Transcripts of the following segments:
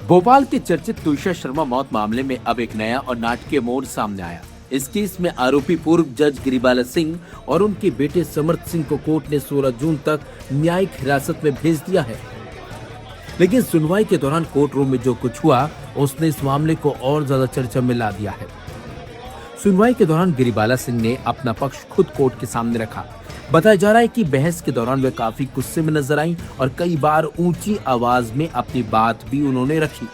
भोपाल के चर्चित तुषार शर्मा मौत मामले में अब एक नया और नाटकीय मोड़ सामने आया। इस केस में आरोपी पूर्व जज गिरिबाला सिंह और उनके बेटे समर्थ सिंह को कोर्ट ने 16 जून तक न्यायिक हिरासत में भेज दिया है। लेकिन सुनवाई के दौरान कोर्ट रूम में जो कुछ हुआ उसने इस मामले को और ज्यादा चर्चा में ला दिया है। सुनवाई के दौरान गिरिबाला सिंह ने अपना पक्ष खुद कोर्ट के सामने रखा। बताया जा रहा है कि बहस के दौरान वे काफी गुस्से में नजर आई और कई बार ऊंची आवाज में अपनी बात भी उन्होंने रखी।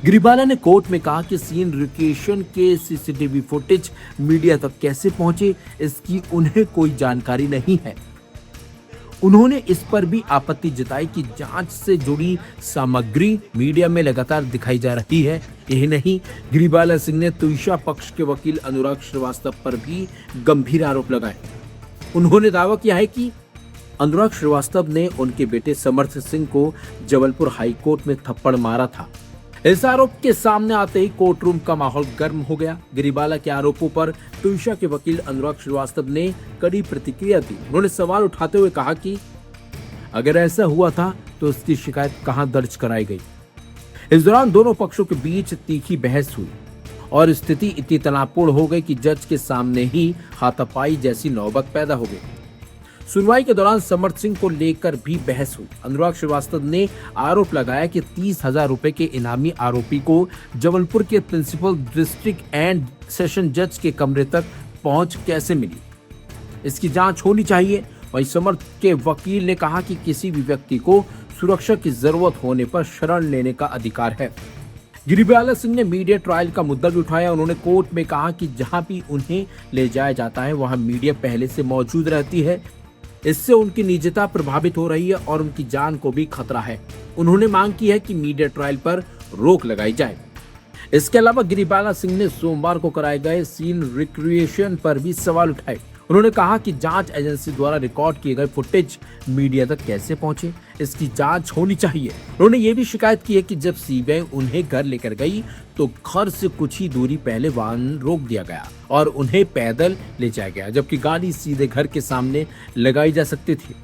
गिरिबाला ने कोर्ट में कहा कि सीन रिक्रिएशन के सीसीटीवी फुटेज मीडिया तक कैसे पहुंचे इसकी उन्हें कोई जानकारी नहीं है। उन्होंने इस पर भी आपत्ति जताई कि जांच से जुड़ी सामग्री मीडिया में लगातार दिखाई जा रही है। यही नहीं, गिरिबाला सिंह ने तुषार पक्ष के वकील अनुराग श्रीवास्तव पर भी गंभीर आरोप लगाए। उन्होंने दावा किया है कि अनुराग श्रीवास्तव ने उनके बेटे समर्थ सिंह को जबलपुर हाई कोर्ट में थप्पड़ मारा था। इस आरोप के सामने आते ही कोर्ट रूम का माहौल गर्म हो गया। गिरिबाला के आरोपों पर तुषार के वकील अनुराग श्रीवास्तव ने कड़ी प्रतिक्रिया दी। उन्होंने सवाल उठाते हुए कहा कि अगर ऐसा हुआ था तो उसकी शिकायत कहां दर्ज कराई गई। इस दौरान दोनों पक्षों के बीच तीखी बहस हुई और स्थिति इतनी तनावपूर्ण हो गई कि जज के सामने ही हाथापाई जैसी नौबत पैदा हो गई। सुनवाई के दौरान समर्थ सिंह को लेकर भी बहस हुई। अनुराग श्रीवास्तव ने आरोप लगाया कि 30,000 रुपए के इनामी आरोपी को जबलपुर के प्रिंसिपल डिस्ट्रिक्ट एंड सेशन जज के कमरे तक पहुंच कैसे मिली, इसकी जांच होनी चाहिए। वहीं समर्थ के वकील ने कहा कि किसी भी व्यक्ति को सुरक्षा की जरूरत होने पर शरण लेने का अधिकार है। गिरिबाला सिंह ने मीडिया ट्रायल का मुद्दा भी उठाया। उन्होंने कोर्ट में कहा कि जहां भी उन्हें ले जाया जाता है वहां मीडिया पहले से मौजूद रहती है। इससे उनकी निजता प्रभावित हो रही है और उनकी जान को भी खतरा है। उन्होंने मांग की है कि मीडिया ट्रायल पर रोक लगाई जाए। इसके अलावा गिरिबाला सिंह ने सोमवार को कराए गए सीन रिक्रिएशन पर भी सवाल उठाए। उन्होंने कहा कि जांच एजेंसी द्वारा रिकॉर्ड किए गए फुटेज मीडिया तक कैसे पहुंचे, इसकी जांच होनी चाहिए। उन्होंने ये भी शिकायत की है कि जब सीबीआई उन्हें घर लेकर गई तो घर से कुछ ही दूरी पहले वाहन रोक दिया गया और उन्हें पैदल ले जाया गया, जबकि गाड़ी सीधे घर के सामने लगाई जा सकती थी।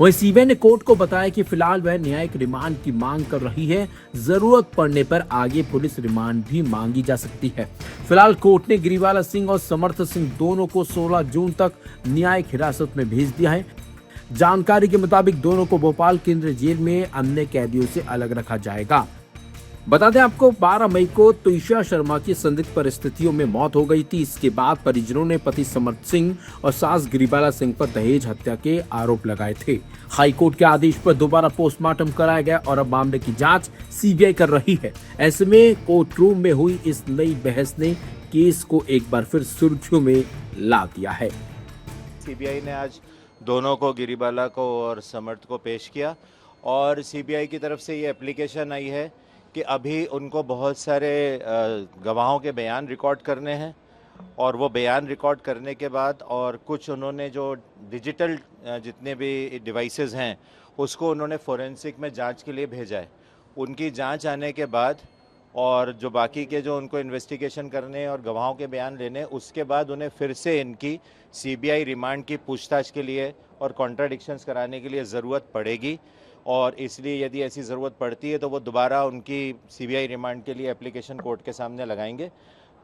वहीं सीबीआई ने कोर्ट को बताया कि फिलहाल वह न्यायिक रिमांड की मांग कर रही है। जरूरत पड़ने पर आगे पुलिस रिमांड भी मांगी जा सकती है। फिलहाल कोर्ट ने गिरिबाला सिंह और समर्थ सिंह दोनों को 16 जून तक न्यायिक हिरासत में भेज दिया है। जानकारी के मुताबिक दोनों को भोपाल केंद्रीय जेल में अन्य कैदियों से अलग रखा जाएगा। बता दें आपको 12 मई को तुषार शर्मा की संदिग्ध परिस्थितियों में मौत हो गई थी। इसके बाद परिजनों ने पति समर्थ सिंह और सास गिरिबाला सिंह पर दहेज हत्या के आरोप लगाए थे। हाई कोर्ट के आदेश पर दोबारा पोस्टमार्टम कराया गया और अब मामले की जांच सीबीआई कर रही है। ऐसे में कोर्ट रूम में हुई इस नई बहस ने केस को एक बार फिर सुर्खियों में ला दिया है। सीबीआई ने आज दोनों को, गिरिबाला को और समर्थ को पेश किया और सीबीआई की तरफ से ये एप्लीकेशन आई है कि अभी उनको बहुत सारे गवाहों के बयान रिकॉर्ड करने हैं और वो बयान रिकॉर्ड करने के बाद और कुछ उन्होंने जो डिजिटल जितने भी डिवाइसेस हैं उसको उन्होंने फोरेंसिक में जांच के लिए भेजा है। उनकी जांच आने के बाद और जो बाकी के जो उनको इन्वेस्टिगेशन करने और गवाहों के बयान लेने, उसके बाद उन्हें फिर से इनकी सीबीआई रिमांड की पूछताछ के लिए और कॉन्ट्राडिक्शंस कराने के लिए ज़रूरत पड़ेगी और इसलिए यदि ऐसी ज़रूरत पड़ती है तो वो दोबारा उनकी सीबीआई रिमांड के लिए एप्लीकेशन कोर्ट के सामने लगाएंगे।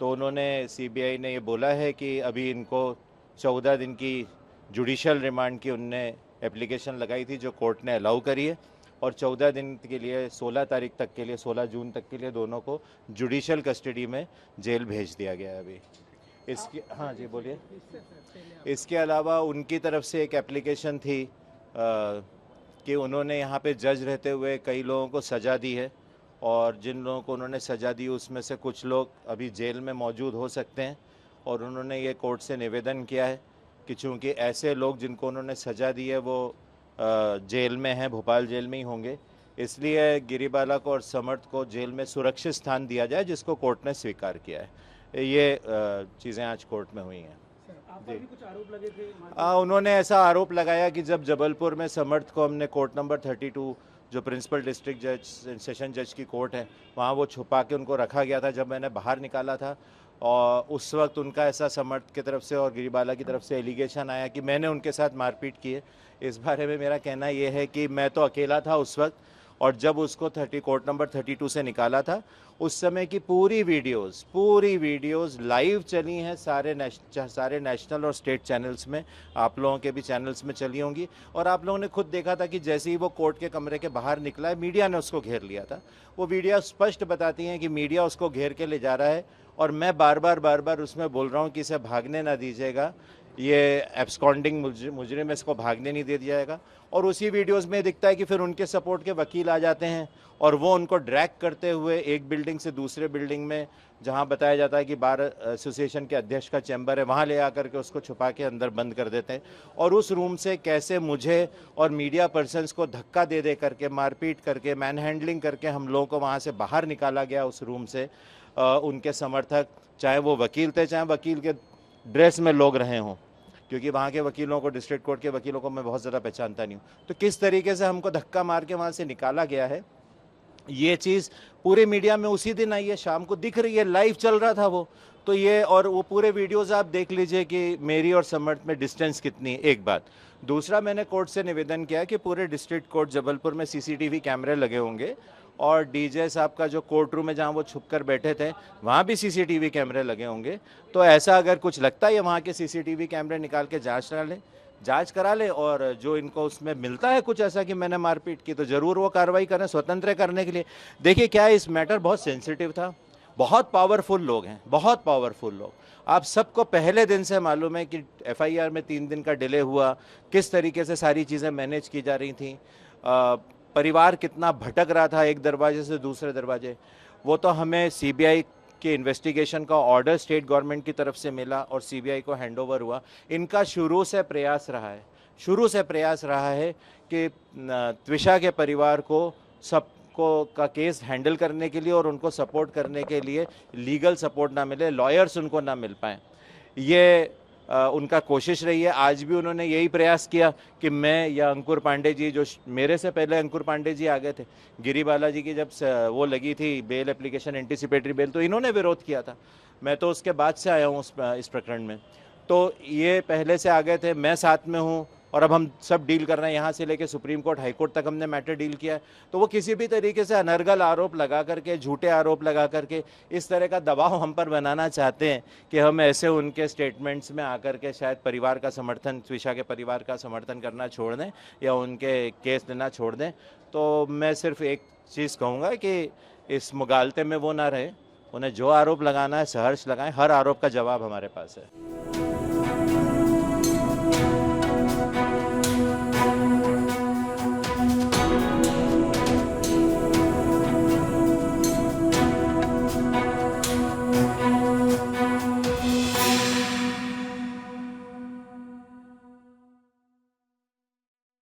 तो उन्होंने, सीबीआई ने ये बोला है कि अभी इनको 14 दिन की जुडिशियल रिमांड की उनने एप्लीकेशन लगाई थी जो कोर्ट ने अलाउ करी है और 14 दिन के लिए 16 तारीख तक के लिए, 16 जून तक के लिए दोनों को जुडिशियल कस्टडी में जेल भेज दिया गया है अभी। इसके, हाँ जी बोलिए। इसके अलावा उनकी तरफ से एक एप्लीकेशन थी कि उन्होंने यहाँ पे जज रहते हुए कई लोगों को सज़ा दी है और जिन लोगों को उन्होंने सज़ा दी उसमें से कुछ लोग अभी जेल में मौजूद हो सकते हैं और उन्होंने ये कोर्ट से निवेदन किया है कि चूँकि ऐसे लोग जिनको उन्होंने सज़ा दी है वो जेल में हैं, भोपाल जेल में ही होंगे, इसलिए गिरिबाला को और समर्थ को जेल में सुरक्षित स्थान दिया जाए, जिसको कोर्ट ने स्वीकार किया है। ये चीज़ें आज कोर्ट में हुई हैं। भी कुछ आरोप लगे थे? उन्होंने ऐसा आरोप लगाया कि जब जबलपुर में समर्थ को हमने कोर्ट नंबर 32 जो प्रिंसिपल डिस्ट्रिक्ट जज सेशन जज की कोर्ट है वहाँ वो छुपा के उनको रखा गया था। जब मैंने बाहर निकाला था और उस वक्त उनका ऐसा समर्थ की तरफ से और गिरिबाला की तरफ से एलिगेशन आया कि मैंने उनके साथ मारपीट की है। इस बारे में मेरा कहना ये है कि मैं तो अकेला था उस वक्त और जब उसको कोर्ट नंबर 32 से निकाला था, उस समय की पूरी वीडियोस लाइव चली हैं सारे नेशनल और स्टेट चैनल्स में, आप लोगों के भी चैनल्स में चली होंगी। और आप लोगों ने खुद देखा था कि जैसे ही वो कोर्ट के कमरे के बाहर निकला है, मीडिया ने उसको घेर लिया था। वो वीडियो स्पष्ट बताती हैं कि मीडिया उसको घेर के ले जा रहा है, और मैं बार बार उसमें बोल रहा हूँ कि इसे भागने ना दीजिएगा, ये एब्सकॉन्डिंग मुजरिम, इसको भागने नहीं दे दिया जाएगा। और उसी वीडियोस में दिखता है कि फिर उनके सपोर्ट के वकील आ जाते हैं और वो उनको ड्रैग करते हुए एक बिल्डिंग से दूसरे बिल्डिंग में, जहां बताया जाता है कि बार एसोसिएशन के अध्यक्ष का चैम्बर है, वहां ले आकर के उसको छुपा के अंदर बंद कर देते हैं। और उस रूम से कैसे मुझे और मीडिया पर्सन्स को धक्का दे करके, मारपीट करके, मैन हैंडलिंग करके हम लोगों को वहाँ से बाहर निकाला गया उस रूम से। उनके समर्थक, चाहे वो वकील थे, चाहे वकील के ड्रेस में लोग रहे हों, क्योंकि वहाँ के वकीलों को, डिस्ट्रिक्ट कोर्ट के वकीलों को मैं बहुत ज़्यादा पहचानता नहीं हूँ, तो किस तरीके से हमको धक्का मार के वहाँ से निकाला गया है, ये चीज़ पूरे मीडिया में उसी दिन आई है, शाम को दिख रही है, लाइव चल रहा था वो। तो ये, और वो पूरे वीडियोज़ आप देख लीजिए कि मेरी और समर्थ में डिस्टेंस कितनी है, एक बात। दूसरा, मैंने कोर्ट से निवेदन किया कि पूरे डिस्ट्रिक्ट कोर्ट जबलपुर में सीसीटीवी कैमरे लगे होंगे, और डीजे साहब का जो कोर्ट रूम है जहाँ वो छुप कर बैठे थे, वहाँ भी सीसीटीवी कैमरे लगे होंगे। तो ऐसा अगर कुछ लगता है, वहाँ के सीसीटीवी कैमरे निकाल के जांच करा ले, और जो इनको उसमें मिलता है कुछ ऐसा कि मैंने मारपीट की, तो ज़रूर वो कार्रवाई करें, स्वतंत्र करने के लिए। देखिए क्या है, इस मैटर बहुत सेंसिटिव था, बहुत पावरफुल लोग हैं, बहुत पावरफुल लोग। आप सबको पहले दिन से मालूम है कि एफआईआर में 3 दिन का डिले हुआ, किस तरीके से सारी चीज़ें मैनेज की जा रही थी, परिवार कितना भटक रहा था एक दरवाजे से दूसरे दरवाजे। वो तो हमें सीबीआई के इन्वेस्टिगेशन का ऑर्डर स्टेट गवर्नमेंट की तरफ से मिला और सीबीआई को हैंडओवर हुआ। इनका शुरू से प्रयास रहा है कि त्विषा के परिवार को सबको का केस हैंडल करने के लिए और उनको सपोर्ट करने के लिए लीगल सपोर्ट ना मिले, लॉयर्स उनको ना मिल पाएँ, ये उनका कोशिश रही है। आज भी उन्होंने यही प्रयास किया कि मैं या अंकुर पांडे जी, जो मेरे से पहले अंकुर पांडे जी आ गए थे, गिरी जी की जब वो लगी थी बेल एप्लीकेशन, एंटीसिपेटरी बेल, तो इन्होंने विरोध किया था। मैं तो उसके बाद से आया हूँ इस प्रकरण में, तो ये पहले से आ गए थे, मैं साथ में हूँ, और अब हम सब डील कर रहे हैं, यहाँ से लेके सुप्रीम कोर्ट, हाई कोर्ट तक हमने मैटर डील किया है। तो वो किसी भी तरीके से अनर्गल आरोप लगा करके, झूठे आरोप लगा करके इस तरह का दबाव हम पर बनाना चाहते हैं कि हम ऐसे उनके स्टेटमेंट्स में आकर के शायद परिवार का समर्थन, त्विषा के परिवार का समर्थन करना छोड़ दें या उनके केस लेना छोड़ दें। तो मैं सिर्फ एक चीज़ कहूँगा कि इस मुगालते में वो ना रहे, उन्हें जो आरोप लगाना है सहर्ष लगाएं, हर आरोप का जवाब हमारे पास है।